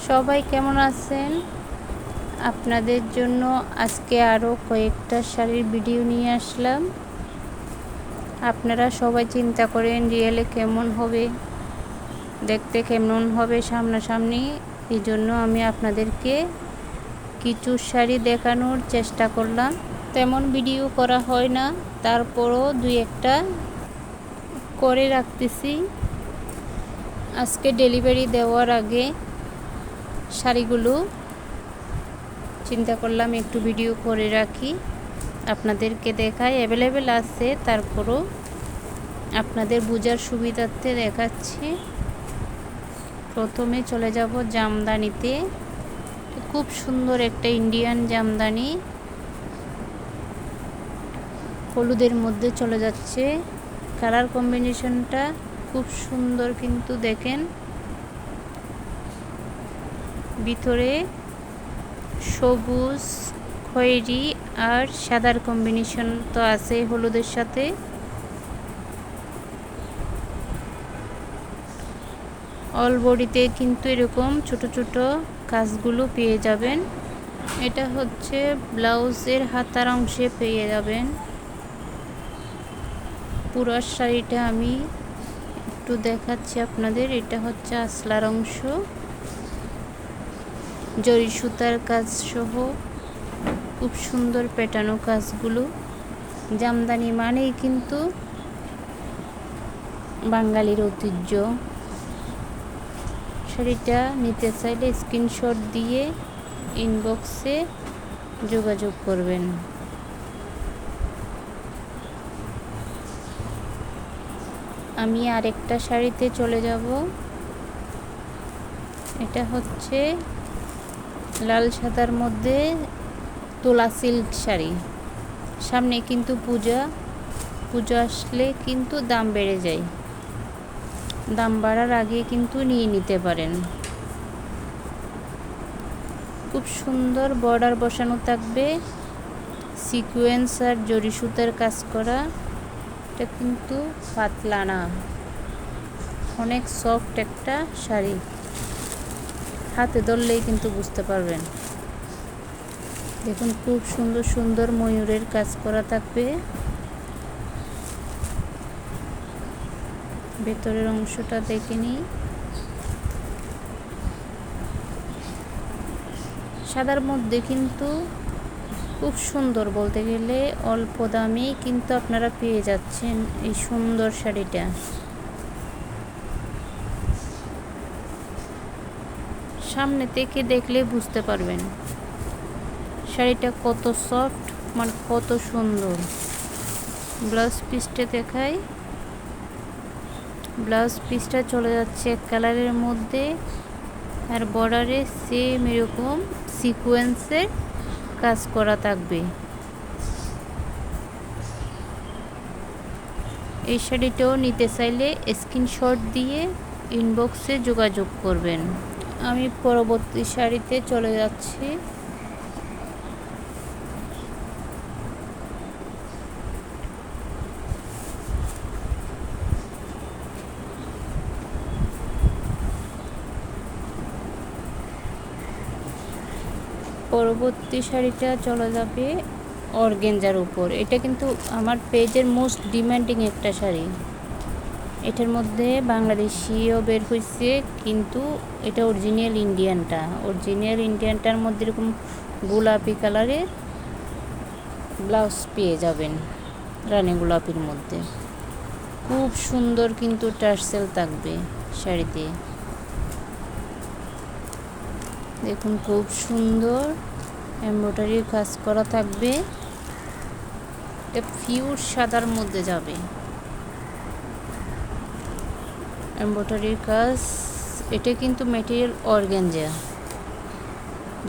সবাই কেমন আছেন? আপনাদের জন্য আজকে আরও কয়েকটা শাড়ির ভিডিও নিয়ে আসলাম। আপনারা সবাই চিন্তা করেন রিয়েলে কেমন হবে, দেখতে কেমন হবে সামনাসামনি। এই জন্য আমি আপনাদেরকে কিছু শাড়ি দেখানোর চেষ্টা করলাম। তেমন ভিডিও করা হয় না, তারপরও দুই একটা করে রাখতেছি। আজকে ডেলিভারি দেওয়ার আগে শাড়িগুলো চিন্তা করলাম একটু ভিডিও করে রাখি, আপনাদেরকে দেখাই। অ্যাভেলেবেল আছে, তারপরও আপনাদের বোঝার সুবিধার্থে দেখাচ্ছি। প্রথমে চলে যাব জামদানিতে। খুব সুন্দর একটা ইন্ডিয়ান জামদানি, হলুদের মধ্যে চলে যাচ্ছে। কালার কম্বিনেশনটা খুব সুন্দর, কিন্তু দেখেন ভিতরে সবুজ, খয়েরি আর সাদার কম্বিনেশন তো আছে হলুদের সাথে। অল বডিতে কিন্তু এরকম ছোট ছোট কাজগুলো পেয়ে যাবেন। এটা হচ্ছে ব্লাউজের হাতার অংশে পেয়ে যাবেন। পুরো শাড়িটা আমি একটু দেখাচ্ছি আপনাদের। এটা হচ্ছে আসলার অংশ, জরি সুতার কাজ সহ খুব সুন্দর পেটানো কাজগুলো। জামদানি মানেই কিন্তু বাঙালির ঐতিহ্য। শাড়িটা নিতে চাইলে স্ক্রিনশট দিয়ে ইনবক্সে যোগাযোগ করবেন। আমি আরেকটা শাড়িতে চলে যাব। এটা হচ্ছে লাল সাদার মধ্যে তোলা সিল্ক শাড়ি। সামনে কিন্তু পুজো আসলে কিন্তু দাম বেড়ে যায়। দাম বাড়ার আগে কিন্তু নিয়ে নিতে পারেন। খুব সুন্দর বর্ডার বসানো থাকবে, সিকোয়েন্স আর জরি সুতার কাজ করা। এটা কিন্তু পাতলা না, অনেক সফট একটা শাড়ি। হাতে ধরলেই কিন্তু বুঝতে পারবেন। দেখুন খুব সুন্দর সুন্দর ময়ূরের কাজ করা থাকবে। ভেতরের অংশটা দেখে নিই। সাদার মধ্যে কিন্তু খুব সুন্দর, বলতে গেলে অল্প দামে কিন্তু আপনারা পেয়ে যাচ্ছেন এই সুন্দর শাড়িটা। সামনে থেকে দেখলে বুঝতে পারবেন শাড়িটা কত সফট, মানে কত সুন্দর। ব্লাউজ পিসটা দেখাই। ব্লাউজ পিসটা চলে যাচ্ছে এক কালারের মধ্যে, আর বর্ডারে সেম এরকম সিকোয়েন্সের কাজ করা থাকবে। এই শাড়িটাও নিতে চাইলে স্ক্রিনশট দিয়ে ইনবক্সে যোগাযোগ করবেন। আমি পরবর্তী শাড়িতে চলে যাচ্ছি। পরবর্তী শাড়িটা চলে যাবে অর্গেঞ্জার উপর। এটা কিন্তু আমার পেজের মোস্ট ডিমান্ডিং একটা শাড়ি। এটার মধ্যে বাংলাদেশিও বের হয়েছে, কিন্তু এটা অরিজিনাল ইন্ডিয়ানটার মধ্যে এরকম গোলাপি কালারের ব্লাউজ পেয়ে যাবেন, রানী গোলাপির মধ্যে। খুব সুন্দর কিন্তু টার্সেল থাকবে শাড়িতে। দেখুন খুব সুন্দর এমব্রয়ডারির কাজ করা থাকবে। এটা পিওর সাদার মধ্যে যাবে এমব্রয়ডারির কাজ। এটা কিন্তু ম্যাটেরিয়াল অর্গানজা।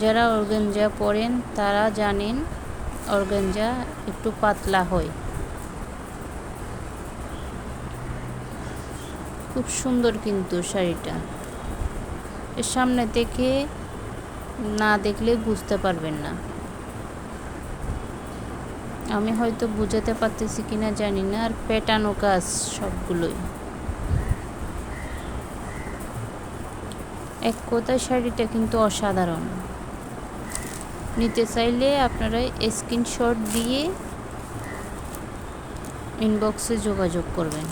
যারা অর্গানজা পরেন তারা জানেন অর্গানজা একটু পাতলা হয়। খুব সুন্দর কিন্তু শাড়িটা। এর সামনে থেকে না দেখলে বুঝতে পারবেন না। আমি হয়তো বুঝাতে পারতেছি কিনা জানি না। আর পেটানো কাজ সবগুলোই। এক কথায় শাড়িটা কিন্তু অসাধারণ। নিতে চাইলে আপনারা স্ক্রিনশট দিয়ে ইনবক্সে যোগাযোগ করবেন।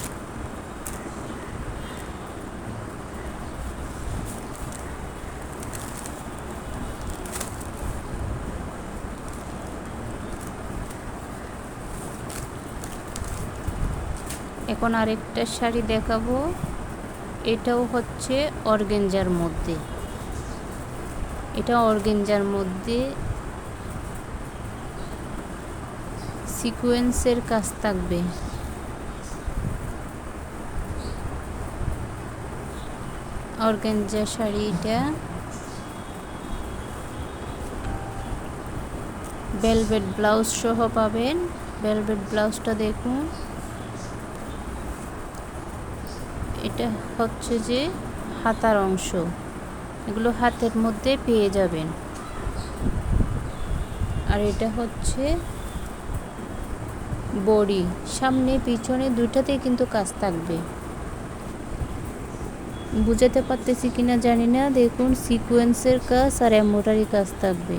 এখন আরেকটা শাড়ি দেখাবো, এটাও হচ্ছে অর্গানজার মধ্যে। এটা অর্গানজার মধ্যে সিকোয়েন্সের কাজ থাকবে। অর্গানজা শাড়ি, এটা ভেলভেট ব্লাউজ সহ পাবেন। ভেলভেট ব্লাউজটা দেখুন, এটা হচ্ছে যে হাতার অংশ, এগুলো হাতের মধ্যে পেয়ে যাবেন। আর এটা হচ্ছে বডি, সামনে পিছনে দুইটাতেই কিন্তু কাজ থাকবে। বুঝাতে পারতেছি কিনা জানি না, দেখুন সিকোয়েন্সের কাজ আর এমব্রয়ডারি কাজ থাকবে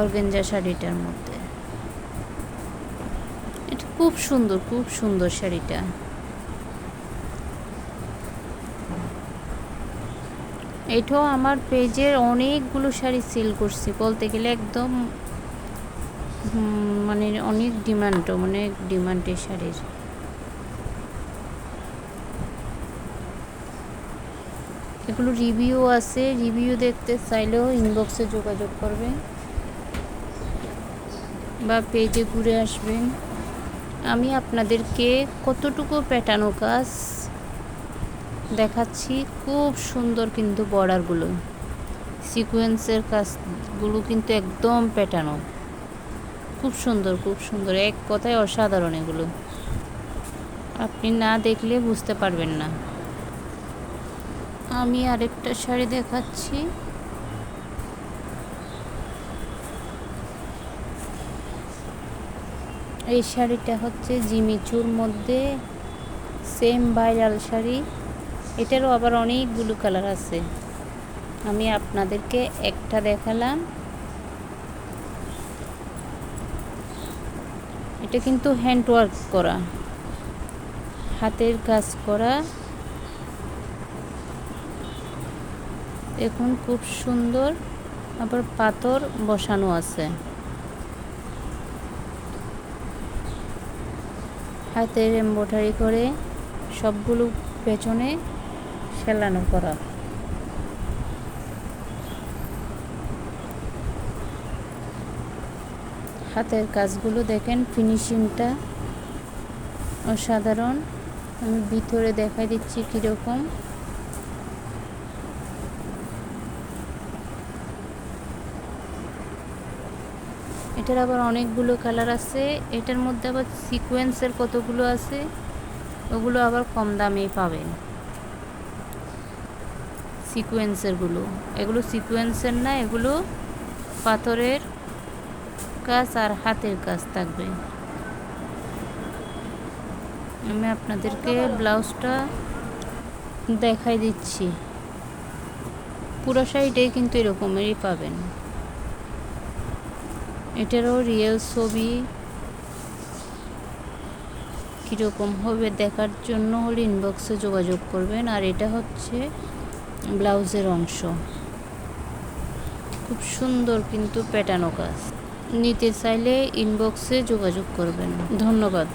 অর্গানজা শাড়িটার মধ্যে। এটা খুব সুন্দর, খুব সুন্দর শাড়িটা। এটাও আমার পেজের অনেকগুলো শাড়ি সেল করছি, বলতে গেলে একদম মানে অনেক ডিমান্ডের শাড়ির। এগুলো রিভিউ আছে, রিভিউ দেখতে চাইলেও ইনবক্সে যোগাযোগ করবেন বা পেজে ঘুরে আসবেন। আমি আপনাদেরকে কতটুকু পেটানো কাজ দেখাচ্ছি, খুব সুন্দর কিন্তু বর্ডারগুলো, সিকোয়েন্সের কাজগুলো কিন্তু একদম পেটানো, খুব সুন্দর, খুব সুন্দর, এক কথায় অসাধারণ। এগুলো আপনি না দেখলে বুঝতে পারবেন না। আমি আরেকটা শাড়ি দেখাচ্ছি, এই শাড়িটা হচ্ছে জিমিচুর মধ্যে, সেম ভাইরাল শাড়ি। এটারও আবার অনেকগুলো কালার আছে, আমি আপনাদেরকে একটা দেখালাম। এটা কিন্তু হ্যান্ডওয়ার্ক করা, হাতের কাজ করা, দেখুন খুব সুন্দর। আবার পাথর বসানো আছে, হাতের এমব্রয়ডারি করে সবগুলো পেছনে সেলানো করা। হাতের কাজগুলো দেখেন, ফিনিশিংটা অসাধারণ। আমি ভিতরে দেখাই দিচ্ছি কীরকম। এটার আবার অনেকগুলো কালার আছে, এটার মধ্যে আবার সিকোয়েন্সের কতগুলো আছে, ওগুলো আবার কম দামেই পাবেন। সিকোয়েন্সেরগুলো, এগুলো সিকোয়েন্সের না, এগুলো পাথরের কাজ আর হাতের কাজ থাকবে। আমি আপনাদেরকে ব্লাউজটা দেখাই দিচ্ছি, পুরো শাড়িটাই কিন্তু এরকমেরই পাবেন। এটারও রিয়েল ছবি কীরকম হবে দেখার জন্য হলে ইনবক্সে যোগাযোগ করবেন। আর এটা হচ্ছে ব্লাউজের অংশ, খুব সুন্দর কিন্তু পেটানো কাজ। নিতে চাইলে ইনবক্সে যোগাযোগ করবেন। ধন্যবাদ।